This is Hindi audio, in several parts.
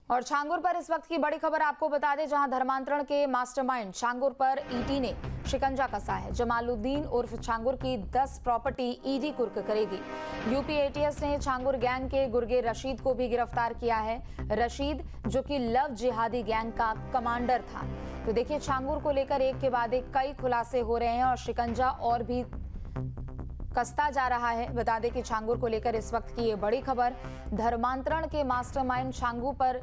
और छांगुर पर इस वक्त की बड़ी खबर आपको बता दें, जहां धर्मांतरण के मास्टरमाइंड छांगुर पर ईडी ने शिकंजा कसा है। जमालुद्दीन उर्फ छांगुर की 10 प्रॉपर्टी ईडी कुर्क करेगी। यूपी एटीएस ने छांगुर गैंग के गुर्गे रशीद को भी गिरफ्तार किया है। रशीद जो कि लव जिहादी गैंग का कमांडर था। तो देखिए, छांगुर को लेकर एक के बाद एक कई खुलासे हो रहे हैं और शिकंजा और भी कसता जा रहा है। बता दें कि छांगुर को लेकर इस वक्त की ये बड़ी खबर, धर्मांतरण के मास्टरमाइंड छांगू पर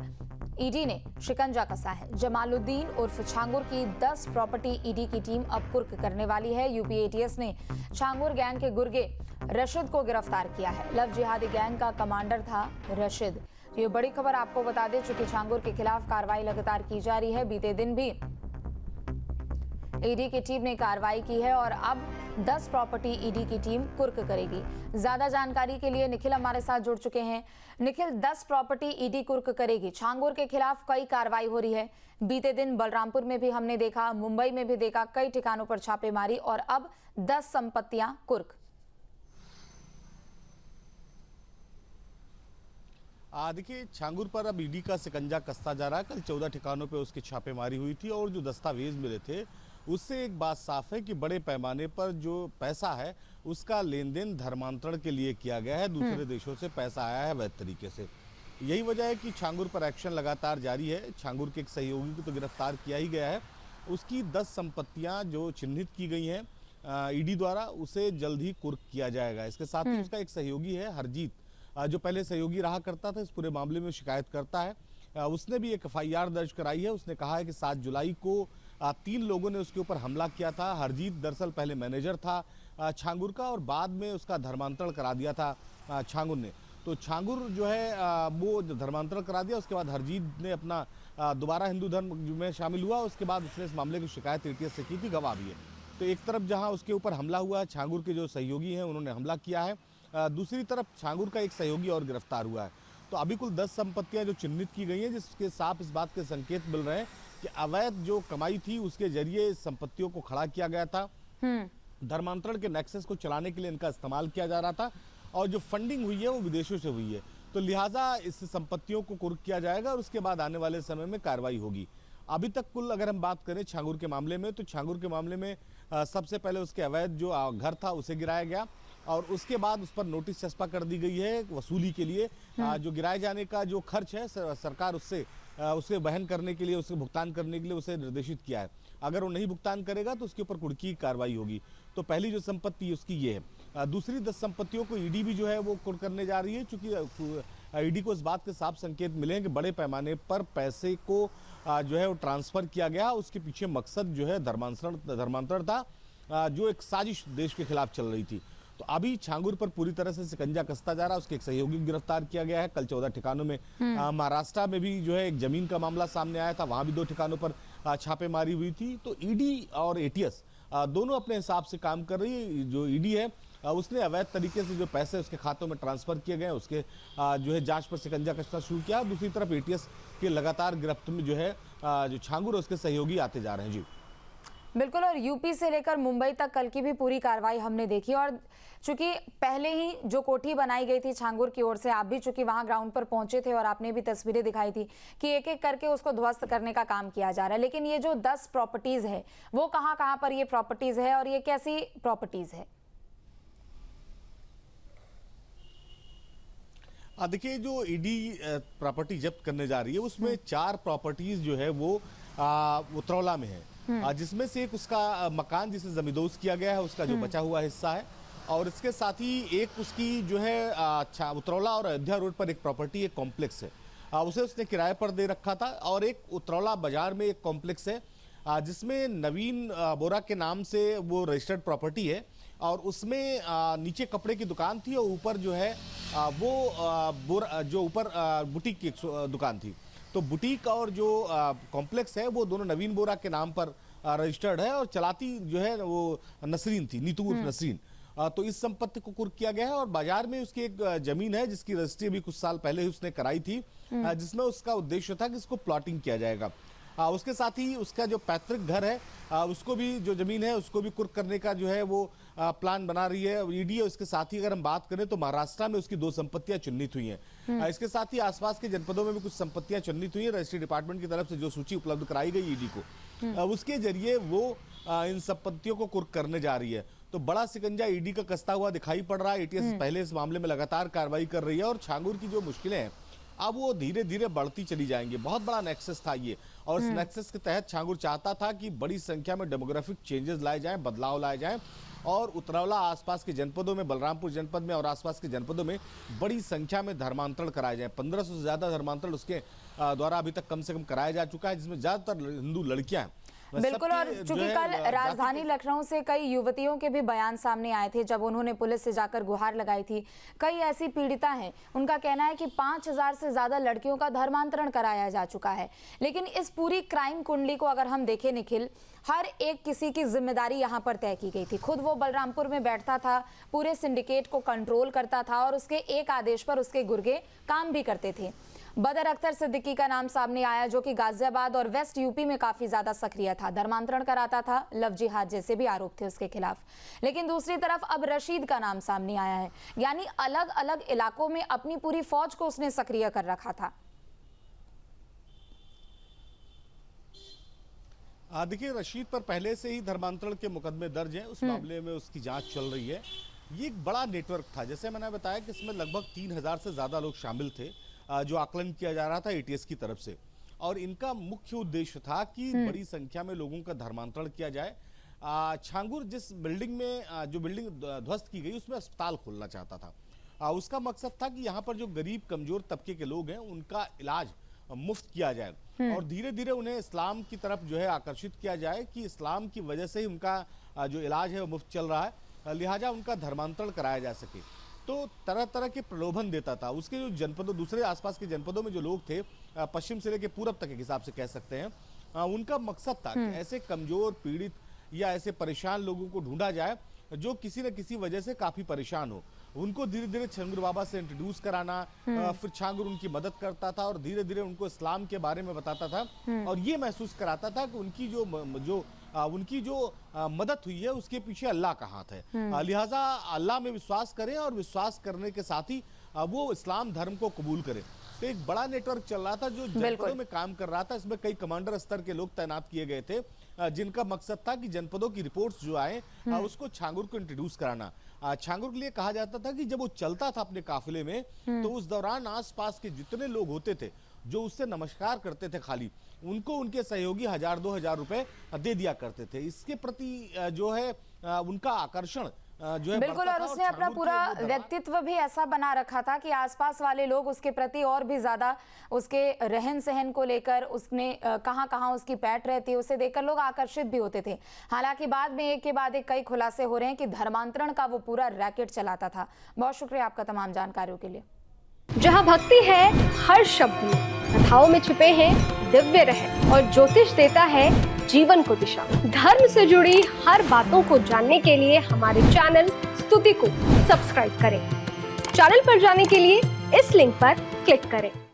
ईडी ने शिकंजा कसा है। जमालुद्दीन उर्फ छांगुर की 10 प्रॉपर्टी ईडी की टीम अब कुर्क करने वाली है। यूपी एटीएस ने छांगुर गैंग के गुर्गे रशीद को गिरफ्तार किया है। लव जिहादी गैंग का कमांडर था रशीद। ये बड़ी खबर आपको बता दें, चूंकि छांगुर के खिलाफ कार्रवाई लगातार की जा रही है। बीते दिन भी ईडी की टीम ने कार्रवाई की है और अब 10 प्रॉपर्टी ईडी की टीम कुर्क करेगी। ज्यादा जानकारी के लिए निखिल हमारे साथ जुड़ चुके हैं। निखिल, 10 प्रॉपर्टी ईडी कुर्क करेगी। छांगुर के खिलाफ कई कार्रवाई हो रही है। बीते दिन बलरामपुर में भी हमने देखा, मुंबई में भी देखा, कई ठिकानों पर छापेमारी और अब 10 संपत्तियां कुर्क। देखिए, छांगुर पर अब ईडी का शिकंजा कसता जा रहा है। कल 14 ठिकानों पे उसकी छापेमारी हुई थी और जो दस्तावेज मिले थे उससे एक बात साफ है कि बड़े पैमाने पर जो पैसा है उसका लेन देन धर्मांतरण के लिए किया गया है। दूसरे देशों से पैसा आया है वैध तरीके से। यही वजह है कि छांगुर पर एक्शन लगातार जारी है। छांगुर के एक सहयोगी को तो गिरफ्तार किया ही गया है। उसकी 10 संपत्तियां जो चिन्हित की गई हैं ईडी द्वारा, उसे जल्द ही कुर्क किया जाएगा। इसके साथ ही उसका एक सहयोगी है हरजीत, जो पहले सहयोगी रहा करता था, इस पूरे मामले में शिकायत करता है। उसने भी एक FIR दर्ज कराई है। उसने कहा है कि 7 जुलाई को 3 लोगों ने उसके ऊपर हमला किया था। हरजीत दरअसल पहले मैनेजर था छांगुर का और बाद में उसका धर्मांतरण करा दिया था छांगुर ने। तो छांगुर जो है वो धर्मांतरण करा दिया। उसके बाद हरजीत ने अपना दोबारा हिंदू धर्म में शामिल हुआ। उसके बाद उसने इस मामले की शिकायत एटीएस से की थी, गवाह भी है। तो एक तरफ जहाँ उसके ऊपर हमला हुआ है, छांगुर के जो सहयोगी हैं उन्होंने हमला किया है, दूसरी तरफ छांगुर का एक सहयोगी और गिरफ्तार हुआ है। तो अभी कुल 10 संपत्तियां जो चिन्हित की गई हैं, जिसके साफ इस बात के संकेत मिल रहे हैं कि अवैध जो कमाई थी उसके जरिए संपत्तियों को खड़ा किया गया था। धर्मांतरण के नेक्सस को चलाने के लिए इनका इस्तेमाल किया जा रहा था और जो फंडिंग हुई है वो विदेशों से हुई है। तो लिहाजा इस संपत्तियों को कुर्क किया जाएगा और उसके बाद आने वाले समय में कार्रवाई होगी। अभी तक कुल अगर हम बात करें छांगुर के मामले में, तो छांगुर के मामले में सबसे पहले उसके अवैध जो घर था उसे गिराया गया और उसके बाद उस पर नोटिस चस्पा कर दी गई है वसूली के लिए। जो गिराए जाने का जो खर्च है सरकार उसे वहन करने के लिए, उसे भुगतान करने के लिए उसे निर्देशित किया है। अगर वो नहीं भुगतान करेगा तो उसके ऊपर कुर्की की कार्रवाई होगी। तो पहली जो संपत्ति उसकी ये है। दूसरी 10 संपत्तियों को ईडी भी जो है वो कुर्क करने जा रही है, चूंकि ईडी को इस बात के साफ संकेत मिले हैं कि बड़े पैमाने पर पैसे को जो है वो ट्रांसफर किया गया। उसके पीछे मकसद जो है धर्मांतरण था, जो एक साजिश देश के खिलाफ चल रही थी। तो अभी छांगुर पर पूरी तरह से शिकंजा कसता जा रहा है। उसके एक सहयोगी को गिरफ्तार किया गया है। कल 14 ठिकानों में महाराष्ट्र में भी जो है एक जमीन का मामला सामने आया था, वहां भी 2 ठिकानों पर छापेमारी हुई थी। तो ईडी और एटीएस दोनों अपने हिसाब से काम कर रही है। जो ईडी है उसने अवैध तरीके से जो पैसे उसके खातों में ट्रांसफर किए गए उसके जो है जांच पर शिकंजा कसना शुरू किया। दूसरी तरफ एटीएस के लगातार गिरफ्त में जो है जो छांगुर और उसके सहयोगी आते जा रहे हैं। जी बिल्कुल, और यूपी से लेकर मुंबई तक कल की भी पूरी कार्रवाई हमने देखी। और चूंकि पहले ही जो कोठी बनाई गई थी छांगुर की ओर से, आप भी चूंकि वहां ग्राउंड पर पहुंचे थे और आपने भी तस्वीरें दिखाई थी कि एक एक करके उसको ध्वस्त करने का काम किया जा रहा है। लेकिन ये जो 10 प्रॉपर्टीज है वो कहां पर ये प्रॉपर्टीज है और ये कैसी प्रॉपर्टीज है? देखिए, जो ईडी प्रॉपर्टी जब्त करने जा रही है उसमें 4 प्रॉपर्टीज जो है वो उतरौला में है, जिसमें से एक उसका मकान जिसे जमींदोज किया गया है उसका जो बचा हुआ हिस्सा है, और इसके साथ ही एक उसकी जो है उतरौला और अयोध्या रोड पर एक प्रॉपर्टी, एक कॉम्प्लेक्स है, उसे उसने किराए पर दे रखा था। और एक उतरौला बाजार में एक कॉम्प्लेक्स है जिसमें नवीन बोरा के नाम से वो रजिस्टर्ड प्रॉपर्टी है और उसमें नीचे कपड़े की दुकान थी और ऊपर जो है वो जो ऊपर बुटीक की एक दुकान थी। तो बुटीक और जो कॉम्प्लेक्स है वो दोनों नवीन बोरा के नाम पर रजिस्टर्ड है और चलाती जो है वो नसरीन थी, नीतू उर्फ नसरीन। तो इस संपत्ति को कुर्क किया गया है और बाजार में उसकी एक जमीन है जिसकी रजिस्ट्री भी कुछ साल पहले ही उसने कराई थी, जिसमें उसका उद्देश्य था कि इसको प्लॉटिंग किया जाएगा। उसके साथ ही उसका जो पैतृक घर है उसको भी, जो जमीन है उसको भी कुर्क करने का जो है वो प्लान बना रही है ईडी। और इसके साथ ही अगर हम बात करें तो महाराष्ट्र में उसकी 2 संपत्तियां चिन्हित हुई हैं। इसके साथ ही आसपास के जनपदों में भी कुछ संपत्तियां चिन्हित हुई हैं। रजिस्ट्री डिपार्टमेंट की तरफ से जो सूची उपलब्ध कराई गई ईडी को, उसके जरिए वो इन संपत्तियों को कुर्क करने जा रही है। तो बड़ा सिकंजा ईडी का कसता हुआ दिखाई पड़ रहा है। एटीएस पहले इस मामले में लगातार कार्रवाई कर रही है और छांगुर की जो मुश्किलें हैं अब वो धीरे धीरे बढ़ती चली जाएंगी। बहुत बड़ा नेक्सस था ये, और इस नेक्सस के तहत छांगुर चाहता था कि बड़ी संख्या में डेमोग्राफिक चेंजेस लाए जाएं, बदलाव लाए जाएं, और उत्तरावला आसपास के जनपदों में, बलरामपुर जनपद में और आसपास के जनपदों में बड़ी संख्या में धर्मांतरण कराए जाएं। 1500 से ज्यादा धर्मांतरण उसके द्वारा अभी तक कम से कम कराया जा चुका है, जिसमें ज्यादातर हिंदू लड़कियां हैं। बिल्कुल। और चूंकि कल राजधानी लखनऊ से कई युवतियों के भी बयान सामने आए थे जब उन्होंने पुलिस से जाकर गुहार लगाई थी। कई ऐसी पीड़िता हैं, उनका कहना है कि 5000 से ज्यादा लड़कियों का धर्मांतरण कराया जा चुका है। लेकिन इस पूरी क्राइम कुंडली को अगर हम देखें निखिल, हर एक किसी की जिम्मेदारी यहाँ पर तय की गई थी। खुद वो बलरामपुर में बैठता था, पूरे सिंडिकेट को कंट्रोल करता था और उसके एक आदेश पर उसके गुर्गे काम भी करते थे। बदर अख्तर सिद्दीकी का नाम सामने आया, जो कि गाजियाबाद और वेस्ट यूपी में काफी ज्यादा सक्रिय था, धर्मांतरण कराता था, लव जिहाद जैसे भी आरोप थे उसके खिलाफ। लेकिन दूसरी तरफ अब रशीद का नाम सामने आया है, यानी अलग अलग इलाकों में अपनी पूरी फौज को उसने सक्रिय कर रखा था। देखिए, रशीद पर पहले से ही धर्मांतरण के मुकदमे दर्ज हैं, उस मामले में उसकी जांच चल रही है। ये एक बड़ा नेटवर्क था, जैसे मैंने बताया कि इसमें लगभग 3000 से ज्यादा लोग शामिल थे, जो आकलन किया जा रहा था एटीएस की तरफ से। और इनका मुख्य उद्देश्य था कि बड़ी संख्या में लोगों का धर्मांतरण किया जाए। छांगुर जिस बिल्डिंग में, जो बिल्डिंग ध्वस्त की गई, उसमें अस्पताल खोलना चाहता था। उसका मकसद था कि यहाँ पर जो गरीब कमजोर तबके के लोग हैं उनका इलाज मुफ्त किया जाए और धीरे धीरे उन्हें इस्लाम की तरफ जो है आकर्षित किया जाए कि इस्लाम की वजह से ही उनका जो इलाज है वो मुफ्त चल रहा है, लिहाजा उनका धर्मांतरण कराया जा सके। तो तरह तरह के प्रलोभन देता था। उसके जो जनपदों, दूसरे आसपास के जनपदों में जो लोग थे, पश्चिम से लेकर पूरब तक के हिसाब से कह सकते हैं, उनका मकसद था कि ऐसे कमजोर, पीड़ित या ऐसे परेशान लोगों को ढूंढा जाए जो किसी न किसी वजह से काफी परेशान हो। उनको धीरे धीरे छांगुर बाबा से इंट्रोड्यूस कराना, फिर छांगुर उनकी मदद करता था और धीरे धीरे उनको इस्लाम के बारे में बताता था और ये महसूस कराता था कि उनकी जो मदद हुई है उसके पीछे अल्लाह का हाथ है। लिहाजा अल्लाह में विश्वास करें और विश्वास करने के साथ ही वो इस्लाम धर्म को कबूल करें। तो एक बड़ा नेटवर्क चल रहा था जो जनपदों में काम कर रहा था। इसमें कई कमांडर स्तर के लोग तैनात किए गए थे, जिनका मकसद था कि जनपदों की रिपोर्ट्स जो आए उसको छांगुर को इंट्रोड्यूस कराना। छांगुर के लिए कहा जाता था कि जब वो चलता था अपने काफिले में तो उस दौरान आसपास के जितने लोग होते थे जो उससे नमस्कार करते थे, खाली उनको उनके सहयोगी 1000-2000 रुपए दे दिया करते थे। इसके प्रति जो है उनका आकर्षण जो है बिल्कुल। और उसने अपना पूरा व्यक्तित्व भी ऐसा बना रखा था कि आसपास वाले लोग उसके प्रति और भी ज्यादा, उसके रहन सहन को लेकर, उसने कहां कहां उसकी पैठ रहती है, उसे देखकर लोग आकर्षित भी होते थे। हालांकि बाद में एक के बाद एक कई खुलासे हो रहे हैं कि धर्मांतरण का वो पूरा रैकेट चलाता था। बहुत शुक्रिया आपका तमाम जानकारियों के लिए। जहाँ भक्ति है हर शब्द में, कथाओं में छुपे हैं दिव्य रहस्य और ज्योतिष देता है जीवन को दिशा। धर्म से जुड़ी हर बातों को जानने के लिए हमारे चैनल स्तुति को सब्सक्राइब करें। चैनल पर जाने के लिए इस लिंक पर क्लिक करें।